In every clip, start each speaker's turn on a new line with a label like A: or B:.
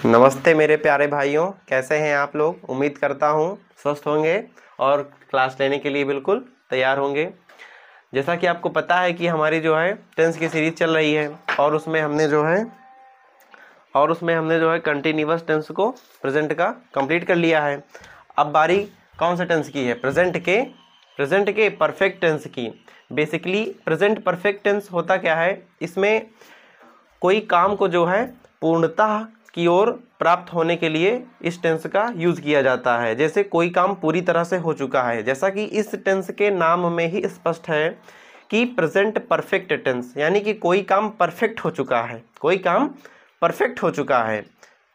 A: नमस्ते मेरे प्यारे भाइयों, कैसे हैं आप लोग। उम्मीद करता हूं स्वस्थ होंगे और क्लास लेने के लिए बिल्कुल तैयार होंगे। जैसा कि आपको पता है कि हमारी जो है टेंस की सीरीज चल रही है और उसमें हमने जो है कंटिन्यूअस टेंस को प्रेजेंट का कंप्लीट कर लिया है। अब बारी कौन सा टेंस की है? प्रेजेंट के परफेक्ट टेंस की। बेसिकली प्रेजेंट परफेक्ट टेंस होता क्या है, इसमें कोई काम को जो है पूर्णता की ओर प्राप्त होने के लिए इस टेंस का यूज किया जाता है। जैसे कोई काम पूरी तरह से हो चुका है, जैसा कि इस टेंस के नाम में ही स्पष्ट है कि प्रेजेंट परफेक्ट टेंस, यानी कि कोई काम परफेक्ट हो चुका है, कोई काम परफेक्ट हो चुका है।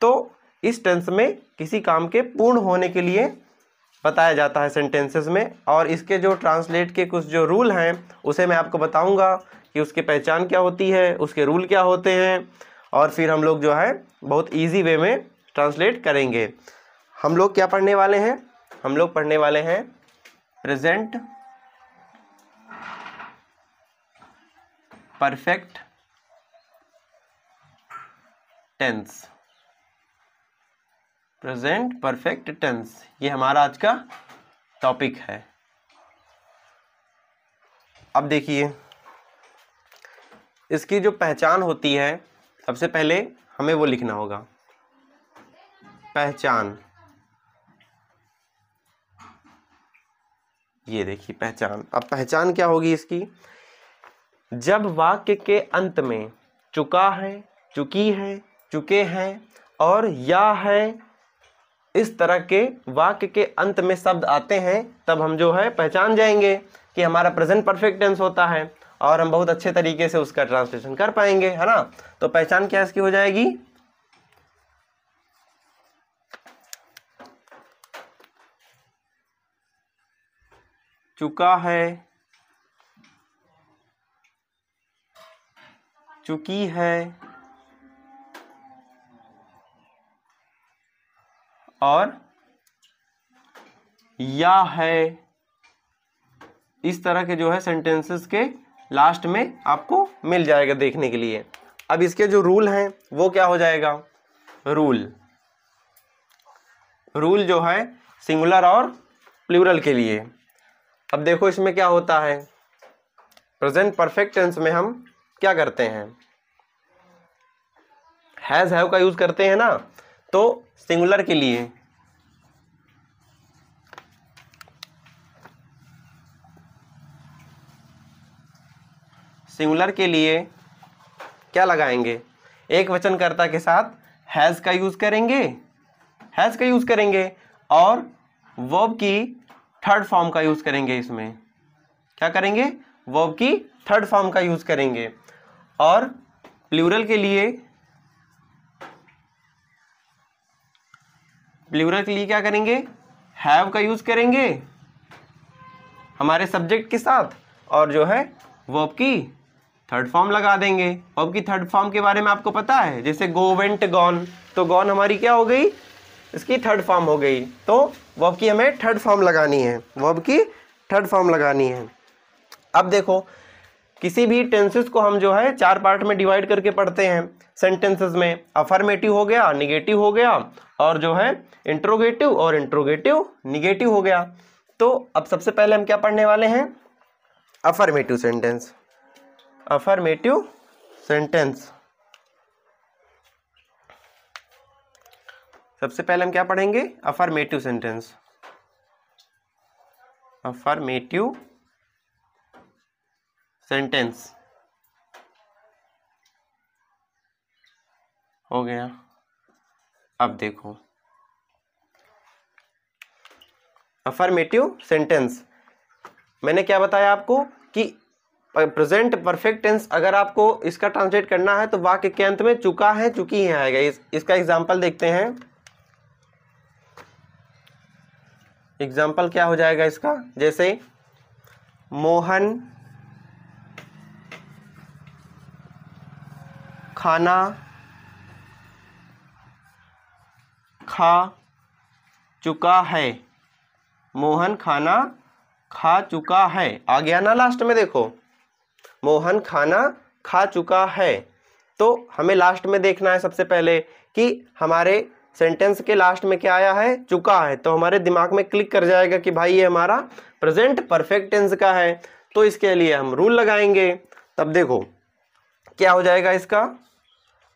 A: तो इस टेंस में किसी काम के पूर्ण होने के लिए बताया जाता है सेंटेंसेस में, और इसके जो ट्रांसलेट के कुछ जो रूल हैं उसे मैं आपको बताऊंगा कि उसकी पहचान क्या होती है, उसके रूल क्या होते हैं, और फिर हम लोग जो है बहुत इजी वे में ट्रांसलेट करेंगे। हम लोग क्या पढ़ने वाले हैं? हम लोग पढ़ने वाले हैं present perfect tense. Present perfect tense, ये हमारा आज का टॉपिक है। अब देखिए, इसकी जो पहचान होती है, सबसे पहले हमें वो लिखना होगा, पहचान। ये देखिए पहचान। अब पहचान क्या होगी इसकी? जब वाक्य के अंत में चुका है, चुकी है, चुके हैं और या है, इस तरह के वाक्य के अंत में शब्द आते हैं, तब हम जो है पहचान जाएंगे कि हमारा प्रेजेंट परफेक्ट टेंस होता है, और हम बहुत अच्छे तरीके से उसका ट्रांसलेशन कर पाएंगे, है ना। तो पहचान क्या इसकी हो जाएगी? चुका है, चुकी है और या है। इस तरह के जो है सेंटेंसेस के लास्ट में आपको मिल जाएगा देखने के लिए। अब इसके जो रूल हैं वो क्या हो जाएगा? रूल जो है सिंगुलर और प्लूरल के लिए। अब देखो इसमें क्या होता है, प्रेजेंट परफेक्ट टेंस में हम क्या करते हैं? हैज हैव का यूज करते हैं ना। तो सिंगुलर के लिए क्या लगाएंगे? एक वचनकर्ता के साथ हैज का यूज करेंगे और वर्ब की थर्ड फॉर्म का यूज करेंगे। इसमें क्या करेंगे? वर्ब की थर्ड फॉर्म का यूज करेंगे। और प्लूरल के लिए क्या करेंगे? हैव का यूज करेंगे हमारे सब्जेक्ट के साथ, और जो है वर्ब की थर्ड फॉर्म लगा देंगे। वर्ब की थर्ड फॉर्म के बारे में आपको पता है, जैसे गो, वेंट, गॉन, तो गॉन हमारी क्या हो गई? इसकी थर्ड फॉर्म हो गई। तो वर्ब की हमें थर्ड फॉर्म लगानी है। अब देखो, किसी भी टेंसेस को हम जो है 4 पार्ट में डिवाइड करके पढ़ते हैं सेंटेंसेस में। अफर्मेटिव हो गया, निगेटिव हो गया, और जो है इंट्रोगेटिव और इंट्रोगेटिव निगेटिव हो गया। तो अब सबसे पहले हम क्या पढ़ने वाले हैं? Affirmative sentence. सबसे पहले हम क्या पढ़ेंगे? अफर्मेटिव सेंटेंस हो गया। अब देखो, अफर्मेटिव सेंटेंस मैंने क्या बताया आपको कि प्रेजेंट परफेक्ट टेंस अगर आपको इसका ट्रांसलेट करना है तो वाक्य के अंत में चुका है, चुकी है आएगा। इसका एग्जांपल देखते हैं। एग्जाम्पल क्या हो जाएगा इसका? जैसे मोहन खाना खा चुका है। मोहन खाना खा चुका है, आ गया ना लास्ट में। देखो, मोहन खाना खा चुका है। तो हमें लास्ट में देखना है सबसे पहले कि हमारे सेंटेंस के लास्ट में क्या आया है, चुका है, तो हमारे दिमाग में क्लिक कर जाएगा कि भाई ये हमारा प्रेजेंट परफेक्ट टेंस का है। तो इसके लिए हम रूल लगाएंगे। तब देखो क्या हो जाएगा इसका।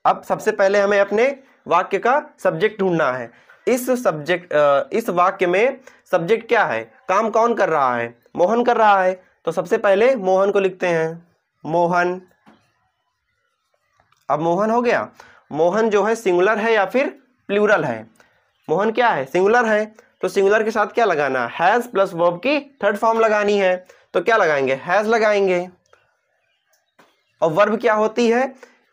A: अब सबसे पहले हमें अपने वाक्य का सब्जेक्ट ढूंढना है। इस वाक्य में सब्जेक्ट क्या है, काम कौन कर रहा है, मोहन कर रहा है। तो सबसे पहले मोहन को लिखते हैं, मोहन। अब मोहन हो गया। मोहन जो है सिंगुलर है या फिर प्लूरल है, मोहन क्या है, सिंगुलर है। तो सिंगुलर के साथ क्या लगाना, हैज प्लस वर्ब की थर्ड फॉर्म लगानी है। तो क्या लगाएंगे, हैज लगाएंगे। और वर्ब क्या होती है,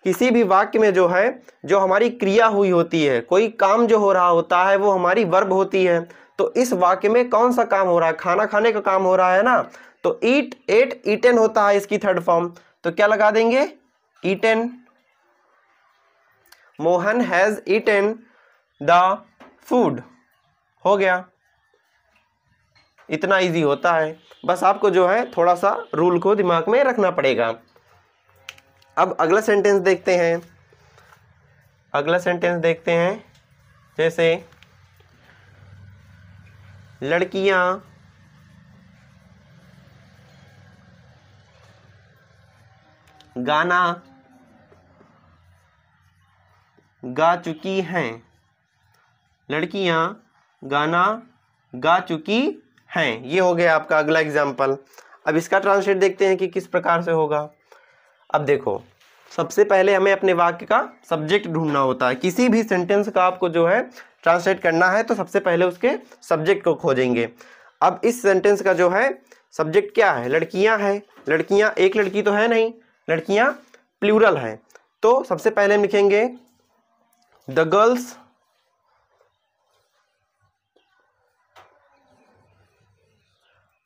A: किसी भी वाक्य में जो है जो हमारी क्रिया हुई होती है, कोई काम जो हो रहा होता है वो हमारी वर्ब होती है। तो इस वाक्य में कौन सा काम हो रहा है, खाना खाने का काम हो रहा है ना। तो ईट, एट, ईटेन होता है इसकी थर्ड फॉर्म। तो क्या लगा देंगे, eaten. Mohan has eaten the food, हो गया। इतना इजी होता है, बस आपको जो है थोड़ा सा रूल को दिमाग में रखना पड़ेगा। अब अगला सेंटेंस देखते हैं। अगला सेंटेंस देखते हैं, जैसे लड़कियां गाना गा चुकी हैं। लड़कियां गाना गा चुकी हैं, ये हो गया आपका अगला एग्जाम्पल। अब इसका ट्रांसलेट देखते हैं कि किस प्रकार से होगा। अब देखो, सबसे पहले हमें अपने वाक्य का सब्जेक्ट ढूंढना होता है। किसी भी सेंटेंस का आपको जो है ट्रांसलेट करना है तो सबसे पहले उसके सब्जेक्ट को खोजेंगे। अब इस सेंटेंस का जो है सब्जेक्ट क्या है, लड़कियां है। लड़कियां, एक लड़की तो है नहीं, लड़कियां प्लूरल है। तो सबसे पहले हम लिखेंगे द गर्ल्स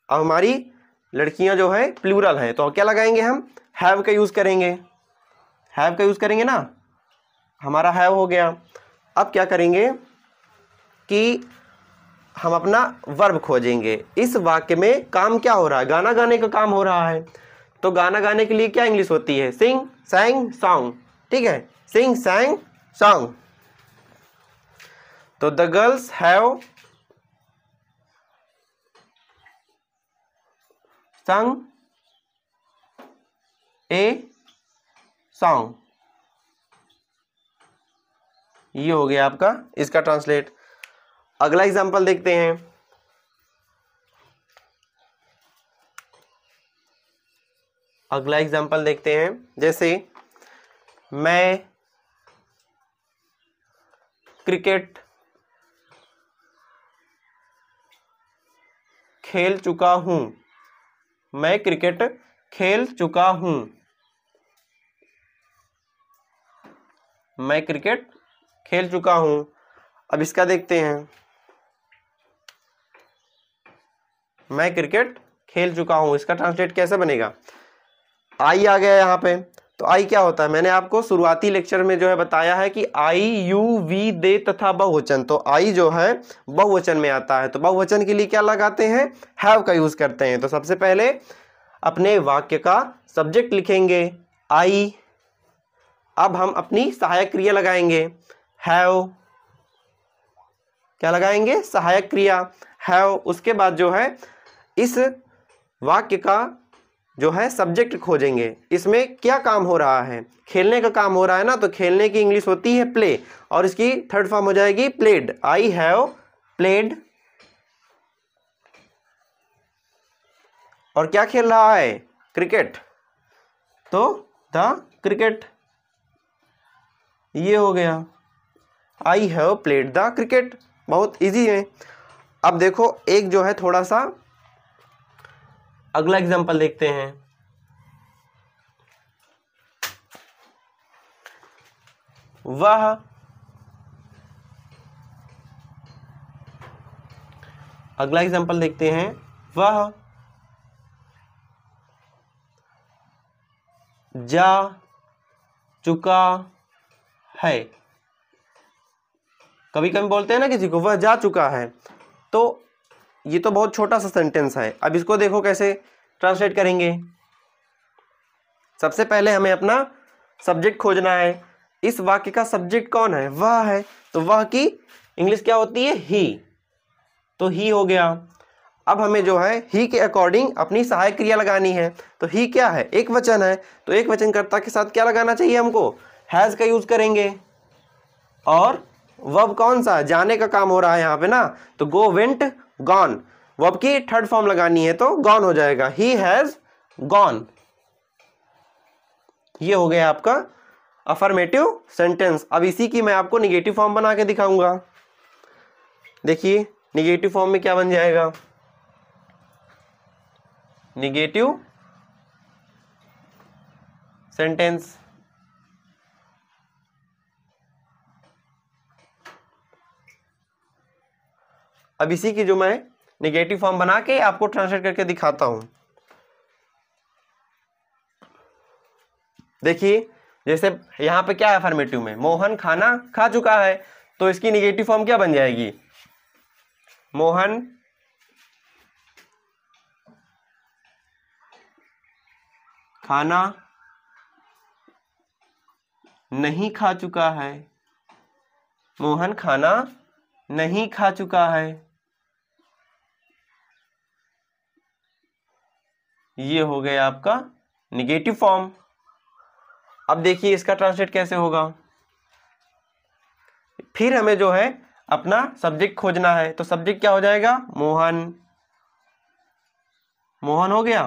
A: अब हमारी लड़कियां जो है प्लूरल है, तो क्या लगाएंगे हम, हैव का यूज करेंगे। हैव का यूज करेंगे ना, हमारा हैव हो गया। अब क्या करेंगे कि हम अपना वर्ब खोजेंगे। इस वाक्य में काम क्या हो रहा है, गाना गाने का काम हो रहा है। तो गाना गाने के लिए क्या इंग्लिश होती है, सिंग, सैंग, सॉन्ग। ठीक है, सिंग, सैंग, सॉन्ग। तो the girls have sung a song। ये हो गया आपका इसका ट्रांसलेट। अगला एग्जांपल देखते हैं। अगला एग्जांपल देखते हैं, जैसे मैं क्रिकेट खेल चुका हूं। मैं क्रिकेट खेल चुका हूं। मैं क्रिकेट खेल चुका हूं। अब इसका देखते हैं, मैं क्रिकेट खेल चुका हूं, इसका ट्रांसलेट कैसे बनेगा। आई आ गया यहाँ पे। तो आई क्या होता है, मैंने आपको शुरुआती लेक्चर में जो है बताया है कि आई, यू, वी, दे तथा बहुवचन। तो आई जो है बहुवचन में आता है, तो बहुवचन के लिए क्या लगाते हैं, हैव का यूज करते हैं। तो सबसे पहले अपने वाक्य का सब्जेक्ट लिखेंगे आई। अब हम अपनी सहायक क्रिया लगाएंगे, हैव। क्या लगाएंगे, सहायक क्रिया, हैव। उसके बाद जो है इस वाक्य का जो है सब्जेक्ट खोजेंगे। इसमें क्या काम हो रहा है, खेलने का काम हो रहा है ना। तो खेलने की इंग्लिश होती है प्ले, और इसकी थर्ड फॉर्म हो जाएगी प्लेड। I have played. और क्या खेल रहा है, क्रिकेट। तो द क्रिकेट, ये हो गया, I have played the cricket. बहुत इजी है। अब देखो एक जो है थोड़ा सा अगला एग्जांपल देखते हैं। वह अगला एग्जांपल देखते हैं, वह जा चुका है। कभी कभी बोलते हैं ना किसी को, वह जा चुका है। तो ये तो बहुत छोटा सा सेंटेंस है। अब इसको देखो कैसे ट्रांसलेट करेंगे। सबसे पहले हमें अपना सब्जेक्ट खोजना है। इस वाक्य का सब्जेक्ट कौन है? वह है, तो वह की इंग्लिश क्या होती है? ही। तो ही हो गया। अब हमें जो है ही के अकॉर्डिंग अपनी सहायक क्रिया लगानी है। तो ही क्या है? एक वचन है, तो एक वचनकर्ता के साथ क्या लगाना चाहिए हमको? हैज का यूज करेंगे। और वर्ब कौन सा? जाने का काम हो रहा है यहाँ पे ना, तो गो, वेंट, गॉन। वर्ब की थर्ड फॉर्म लगानी है तो गॉन हो जाएगा, ही हैज गॉन। ये हो गया आपका अफर्मेटिव सेंटेंस। अब इसी की मैं आपको निगेटिव फॉर्म बना के दिखाऊंगा। देखिए निगेटिव फॉर्म में क्या बन जाएगा? Negative sentence. अब इसी की जो मैं निगेटिव फॉर्म बना के आपको ट्रांसलेट करके दिखाता हूं। देखिए जैसे यहां पे क्या है अफर्मेटिव में? मोहन खाना खा चुका है, तो इसकी निगेटिव फॉर्म क्या बन जाएगी? मोहन खाना नहीं खा चुका है। मोहन खाना नहीं खा चुका है। ये हो गया आपका निगेटिव फॉर्म। अब देखिए इसका ट्रांसलेट कैसे होगा। फिर हमें जो है अपना सब्जेक्ट खोजना है, तो सब्जेक्ट क्या हो जाएगा? मोहन। मोहन हो गया।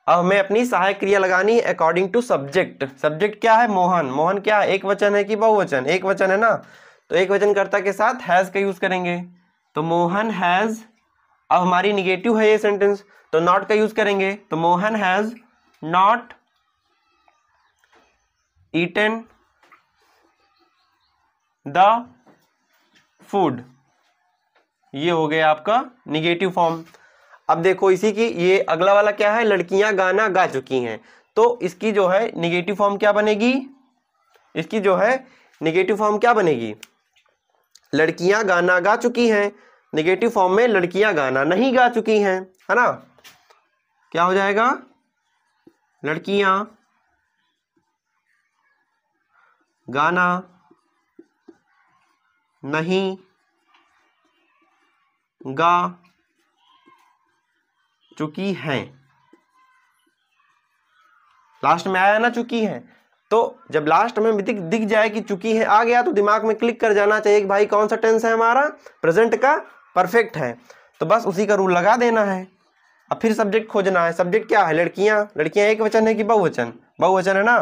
A: अब हमें अपनी सहायक क्रिया लगानी है अकॉर्डिंग टू सब्जेक्ट। सब्जेक्ट क्या है? मोहन। मोहन क्या है? एक वचन है कि बहुवचन? एक वचन है ना, तो एक वचनकर्ता के साथ हैज का यूज करेंगे। तो मोहन हैज। अब हमारी निगेटिव है ये सेंटेंस, तो नॉट का यूज करेंगे। तो Mohan has not eaten the food. ये हो गया आपका निगेटिव फॉर्म। अब देखो इसी की ये अगला वाला क्या है? लड़कियां गाना गा चुकी हैं, तो इसकी जो है निगेटिव फॉर्म क्या बनेगी? इसकी जो है निगेटिव फॉर्म क्या बनेगी? लड़कियां गाना गा चुकी हैं। निगेटिव फॉर्म में लड़कियां गाना नहीं गा चुकी हैं, है ना? क्या हो जाएगा? लड़कियां गाना नहीं गा चुकी हैं। लास्ट में आया ना चुकी है, तो जब लास्ट में दिख जाए कि चुकी है आ गया, तो दिमाग में क्लिक कर जाना चाहिए कि भाई कौन सा टेंस है हमारा? प्रेजेंट का परफेक्ट है। तो बस उसी का रूल लगा देना है। अब फिर सब्जेक्ट खोजना है। सब्जेक्ट क्या है? लड़कियां। लड़कियां एक वचन है कि बहुवचन? बहुवचन है ना,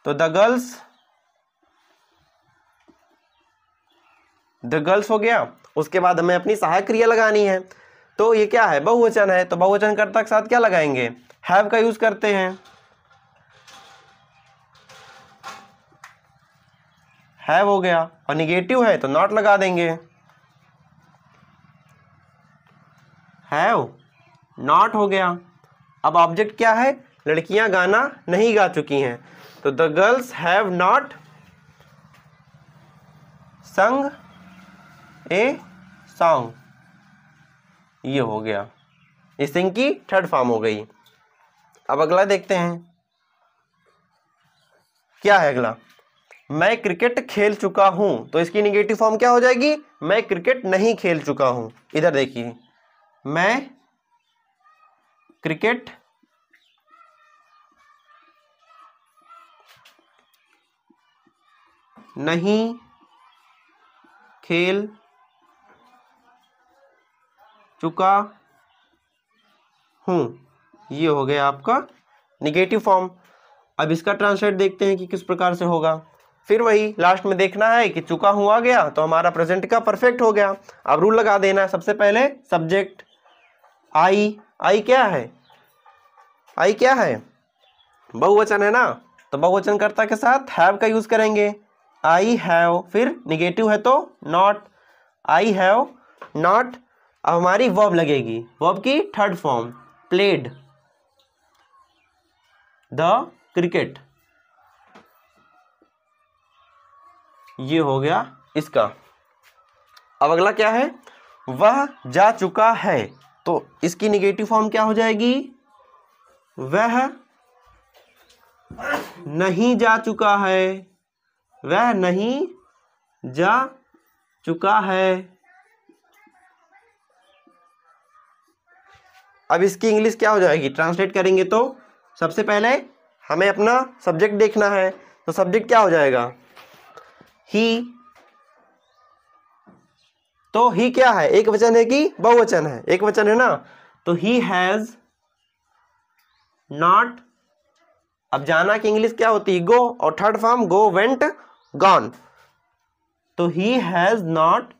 A: तो द गर्ल्स हो गया। उसके बाद हमें अपनी सहायक क्रिया लगानी है, तो ये क्या है? बहुवचन है, तो बहुवचनकर्ता के साथ क्या लगाएंगे? हैव का यूज करते हैं। हैव हो गया। और निगेटिव है तो नॉट लगा देंगे। हैव नॉट हो गया। अब ऑब्जेक्ट क्या है? लड़कियां गाना नहीं गा चुकी हैं, तो द गर्ल्स हैव नॉट संग ए सॉन्ग। ये हो गया, इस थिंग की थर्ड फॉर्म हो गई। अब अगला देखते हैं क्या है अगला। मैं क्रिकेट खेल चुका हूं, तो इसकी निगेटिव फॉर्म क्या हो जाएगी? मैं क्रिकेट नहीं खेल चुका हूं। इधर देखिए, मैं क्रिकेट नहीं खेल चुका हूं। ये हो गया आपका निगेटिव फॉर्म। अब इसका ट्रांसलेट देखते हैं कि किस प्रकार से होगा। फिर वही लास्ट में देखना है कि चुका हूं आ गया तो हमारा प्रेजेंट का परफेक्ट हो गया। अब रूल लगा देना है। सबसे पहले सब्जेक्ट आई। आई क्या है? आई क्या है? बहुवचन है ना, तो बहुवचनकर्ता के साथ हैव का यूज करेंगे। I have. फिर निगेटिव है तो नॉट। I have not. अब हमारी वर्ब लगेगी। वर्ब की third form played the cricket. ये हो गया इसका। अब अगला क्या है? वह जा चुका है, तो इसकी निगेटिव फॉर्म क्या हो जाएगी? वह नहीं जा चुका है, वह नहीं जा चुका है। अब इसकी इंग्लिश क्या हो जाएगी, ट्रांसलेट करेंगे तो सबसे पहले हमें अपना सब्जेक्ट देखना है। तो सब्जेक्ट क्या हो जाएगा, ही। तो ही क्या है, एक वचन है कि बहुवचन है, एक वचन है ना। तो ही हैज नॉट, अब जाना की इंग्लिश क्या होती है, गो, और थर्ड फॉर्म गो, वेंट, गॉन। तो ही हैज नॉट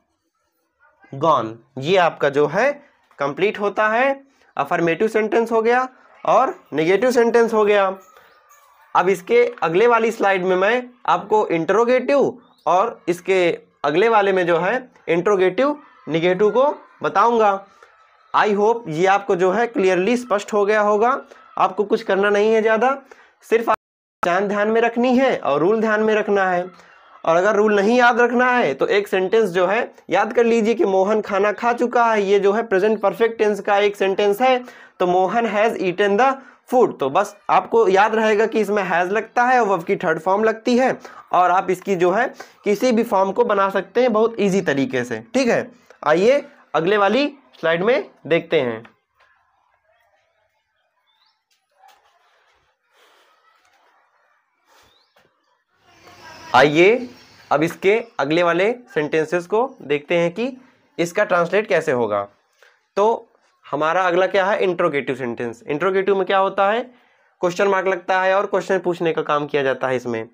A: गॉन, ये आपका जो है कंप्लीट होता है, अफर्मेटिव सेंटेंस हो गया और नेगेटिव सेंटेंस हो गया। अब इसके अगले वाली स्लाइड में मैं आपको इंटरोगेटिव और इसके अगले वाले में जो है इंट्रोगेटिव निगेटिव को बताऊंगा। आई होप ये आपको जो है क्लियरली स्पष्ट हो गया होगा। आपको कुछ करना नहीं है ज़्यादा, सिर्फ पहचान ध्यान में रखनी है और रूल ध्यान में रखना है। और अगर रूल नहीं याद रखना है तो एक सेंटेंस जो है याद कर लीजिए कि मोहन खाना खा चुका है, ये जो है प्रेजेंट परफेक्ट टेंस का एक सेंटेंस है। तो Mohan has eaten the food, तो बस आपको याद रहेगा कि इसमें हैज़ लगता है और वर्ब की थर्ड फॉर्म लगती है, और आप इसकी जो है किसी भी फॉर्म को बना सकते हैं बहुत ईजी तरीके से। ठीक है, आइए अगले वाली स्लाइड में देखते हैं। आइए अब इसके अगले वाले सेंटेंसेस को देखते हैं कि इसका ट्रांसलेट कैसे होगा। तो हमारा अगला क्या है, इंट्रोगेटिव सेंटेंस। इंट्रोगेटिव में क्या होता है, क्वेश्चन मार्क लगता है और क्वेश्चन पूछने का काम किया जाता है इसमें।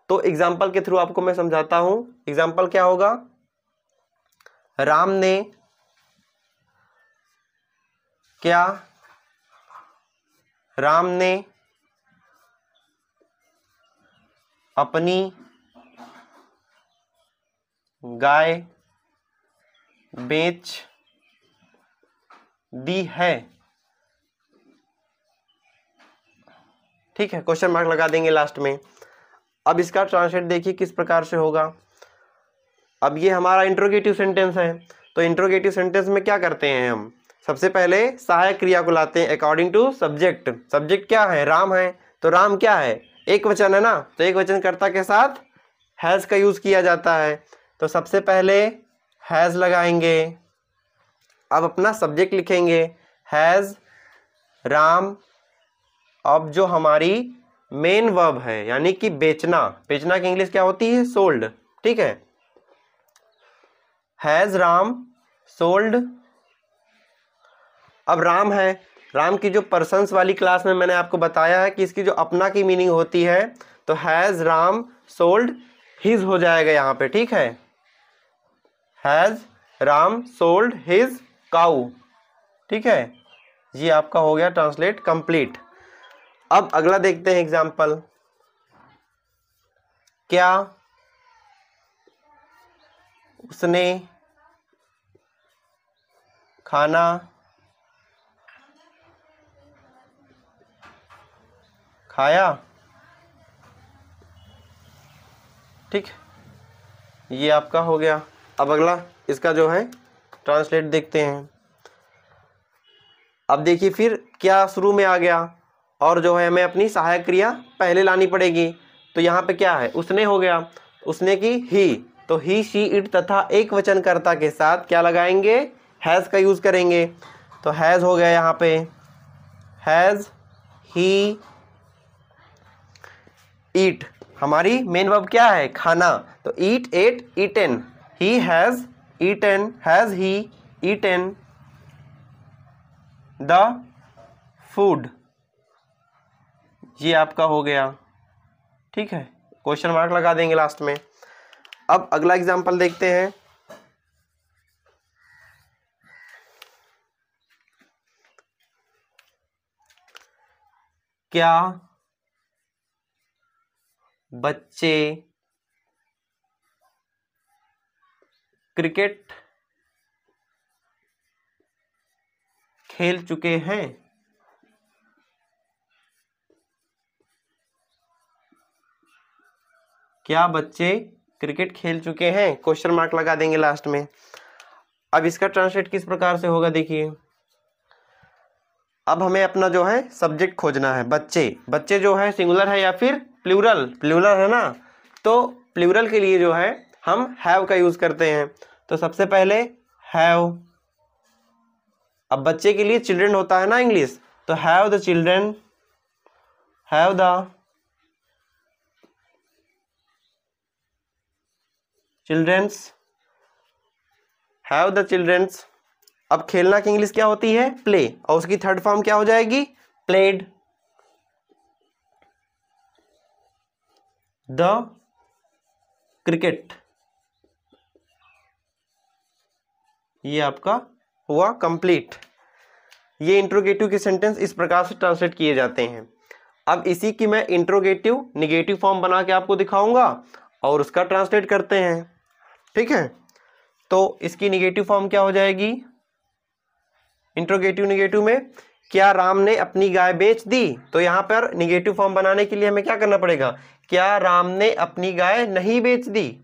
A: तो एग्जाम्पल के थ्रू आपको मैं समझाता हूं। एग्जाम्पल क्या होगा, राम ने क्या, राम ने अपनी गाय बेच दी है। ठीक है, क्वेश्चन मार्क लगा देंगे लास्ट में। अब इसका ट्रांसलेट देखिए किस प्रकार से होगा। अब ये हमारा इंट्रोगेटिव सेंटेंस है, तो इंट्रोगेटिव सेंटेंस में क्या करते हैं हम, सबसे पहले सहायक क्रिया को लाते हैं अकॉर्डिंग टू सब्जेक्ट। सब्जेक्ट क्या है, राम है, तो राम क्या है, एक वचन है ना, तो एक वचन कर्ता के साथ हैज़ का यूज किया जाता है। तो सबसे पहले हैज़ लगाएंगे, अब अपना सब्जेक्ट लिखेंगे हैज़ राम। अब जो हमारी मेन वर्ब है यानी कि बेचना, बेचना की इंग्लिश क्या होती है, सोल्ड। ठीक है, हैज़ राम सोल्ड। अब राम है, राम की जो पर्सन्स वाली क्लास में मैंने आपको बताया है कि इसकी जो अपना की मीनिंग होती है, तो हैज़ राम सोल्ड हिज हो जाएगा यहाँ पे। ठीक है, हैज़ राम सोल्ड हिज काऊ। ठीक है, ये आपका हो गया ट्रांसलेट कंप्लीट। अब अगला देखते हैं एग्जाम्पल, क्या उसने खाना खाया। ठीक, ये आपका हो गया। अब अगला इसका जो है ट्रांसलेट देखते हैं। अब देखिए फिर क्या शुरू में आ गया और जो है हमें अपनी सहायक क्रिया पहले लानी पड़ेगी। तो यहाँ पे क्या है, उसने हो गया, उसने की ही, तो ही शी इट तथा एक वचन कर्ता के साथ क्या लगाएंगे, हैज़ का यूज़ करेंगे। तो हैज़ हो गया यहाँ पे, हैज़ ही ईट, हमारी मेन वर्ब क्या है, खाना, तो eat ate eaten, he has eaten, has he eaten the food, ये आपका हो गया। ठीक है, क्वेश्चन मार्क लगा देंगे लास्ट में। अब अगला एग्जांपल देखते हैं, क्या बच्चे क्रिकेट खेल चुके हैं। क्या बच्चे क्रिकेट खेल चुके हैं, क्वेश्चन मार्क लगा देंगे लास्ट में। अब इसका ट्रांसलेट किस प्रकार से होगा देखिए। अब हमें अपना जो है सब्जेक्ट खोजना है, बच्चे, बच्चे जो है सिंगुलर है या फिर प्लूरल, प्लूरल है ना, तो प्लूरल के लिए जो है हम हैव का यूज करते हैं। तो सबसे पहले हैव, अब बच्चे के लिए चिल्ड्रन होता है ना इंग्लिश, तो have the children, have the childrens, have the childrens. अब खेलना की इंग्लिश क्या होती है? प्ले, और उसकी थर्ड फॉर्म क्या हो जाएगी? प्लेड। द क्रिकेट, ये आपका हुआ कंप्लीट। ये इंट्रोगेटिव के सेंटेंस इस प्रकार से ट्रांसलेट किए जाते हैं। अब इसी की मैं इंट्रोगेटिव निगेटिव फॉर्म बना के आपको दिखाऊंगा और उसका ट्रांसलेट करते हैं, ठीक है। तो इसकी निगेटिव फॉर्म क्या हो जाएगी? इंट्रोगेटिव निगेटिव में, क्या राम ने अपनी गाय बेच दी? तो यहाँ पर निगेटिव फॉर्म बनाने के लिए हमें क्या करना पड़ेगा? क्या राम ने अपनी गाय नहीं बेच दी,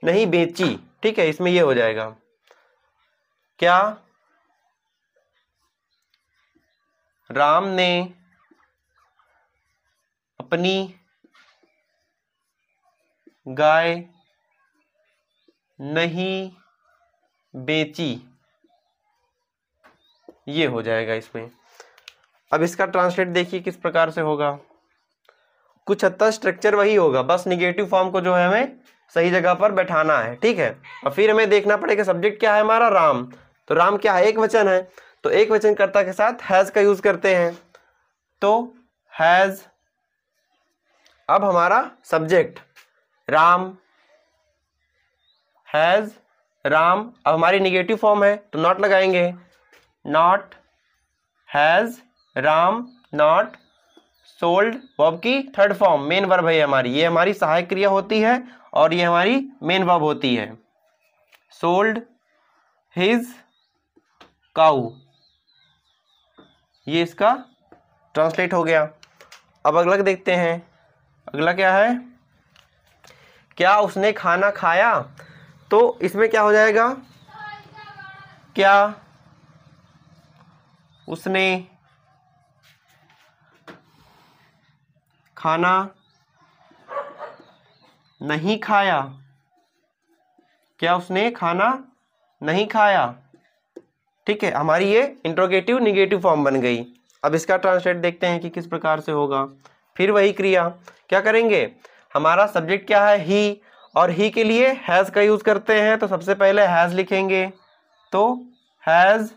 A: नहीं बेची, ठीक है। इसमें ये हो जाएगा, क्या राम ने अपनी गाय नहीं बेची, ये हो जाएगा इसमें। अब इसका ट्रांसलेट देखिए किस प्रकार से होगा। कुछ हद तक स्ट्रक्चर वही होगा, बस निगेटिव फॉर्म को जो है हमें सही जगह पर बैठाना है, ठीक है। और फिर हमें देखना पड़ेगा सब्जेक्ट क्या है हमारा? राम। तो राम क्या है? एक वचन है, तो एक वचन कर्ता के साथ हैज का यूज करते हैं, तो हैज। अब हमारा सब्जेक्ट राम, हैज राम। अब हमारी निगेटिव फॉर्म है तो नॉट लगाएंगे, not has Ram not sold. Verb की थर्ड फॉर्म मेन वर्ब है हमारी, ये हमारी सहायक क्रिया होती है और ये हमारी मेन वर्ब होती है। सोल्ड हिज काऊ, ये इसका ट्रांसलेट हो गया। अब अगला देखते हैं, अगला क्या है? क्या उसने खाना खाया? तो इसमें क्या हो जाएगा? क्या उसने खाना नहीं खाया? क्या उसने खाना नहीं खाया, ठीक है। हमारी ये इंट्रोगेटिव निगेटिव फॉर्म बन गई। अब इसका ट्रांसलेट देखते हैं कि किस प्रकार से होगा। फिर वही क्रिया, क्या करेंगे? हमारा सब्जेक्ट क्या है? ही, और ही के लिए हैज़ का यूज करते हैं, तो सबसे पहले हैज़ लिखेंगे, तो हैज़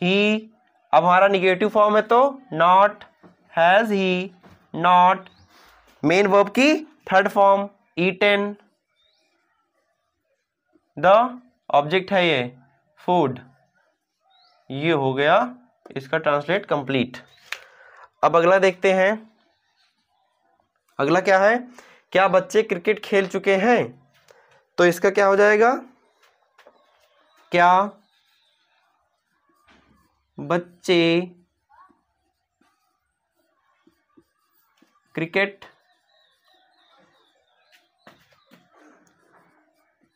A: ही। अब हमारा निगेटिव फॉर्म है तो not, has he not. Main verb की third form eaten, the object है ये फूड, ये हो गया इसका ट्रांसलेट कंप्लीट। अब अगला देखते हैं, अगला क्या है? क्या बच्चे क्रिकेट खेल चुके हैं? तो इसका क्या हो जाएगा? क्या बच्चे क्रिकेट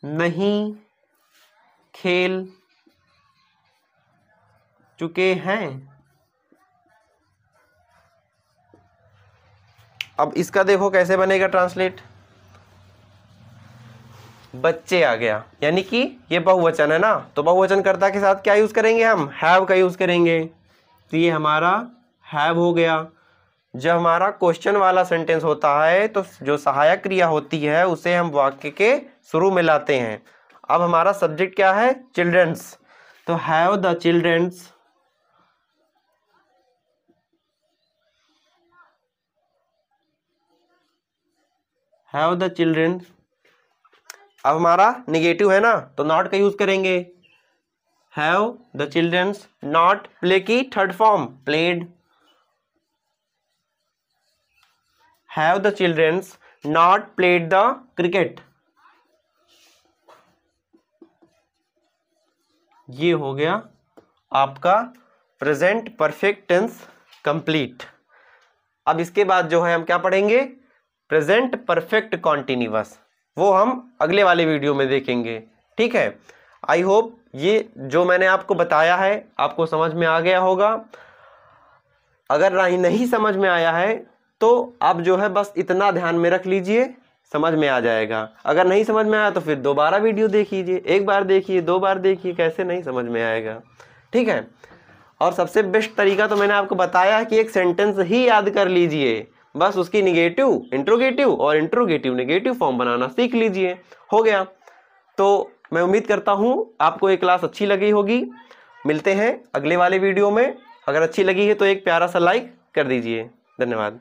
A: नहीं खेल चुके हैं? अब इसका देखो कैसे बनेगा ट्रांसलेट। बच्चे आ गया, यानी कि ये बहुवचन है ना, तो बहुवचन कर्ता के साथ क्या यूज करेंगे? हम हैव का यूज करेंगे, तो ये हमारा हैव हो गया। जब हमारा क्वेश्चन वाला सेंटेंस होता है तो जो सहायक क्रिया होती है उसे हम वाक्य के शुरू में लाते हैं। अब हमारा सब्जेक्ट क्या है? चिल्ड्रंस, तो have the childrens, have the children. अब हमारा निगेटिव है ना, तो नॉट का यूज करेंगे, have the childrens not. Play की third form played, have the childrens not played the cricket, ये हो गया आपका प्रेजेंट परफेक्ट टेंस कंप्लीट। अब इसके बाद जो है हम क्या पढ़ेंगे? प्रेजेंट परफेक्ट कॉन्टिन्यूअस, वो हम अगले वाले वीडियो में देखेंगे, ठीक है। आई होप ये जो मैंने आपको बताया है आपको समझ में आ गया होगा। अगर नहीं समझ में आया है तो आप जो है बस इतना ध्यान में रख लीजिए, समझ में आ जाएगा। अगर नहीं समझ में आया तो फिर दोबारा वीडियो देखिए, एक बार देखिए, 2 बार देखिए, कैसे नहीं समझ में आएगा। ठीक है। और सबसे बेस्ट तरीका तो मैंने आपको बताया कि एक सेंटेंस ही याद कर लीजिए, बस उसकी निगेटिव, इंट्रोगेटिव और इंट्रोगेटिव नेगेटिव फॉर्म बनाना सीख लीजिए, हो गया। तो मैं उम्मीद करता हूँ आपको ये क्लास अच्छी लगी होगी। मिलते हैं अगले वाले वीडियो में। अगर अच्छी लगी है तो एक प्यारा सा लाइक कर दीजिए। धन्यवाद।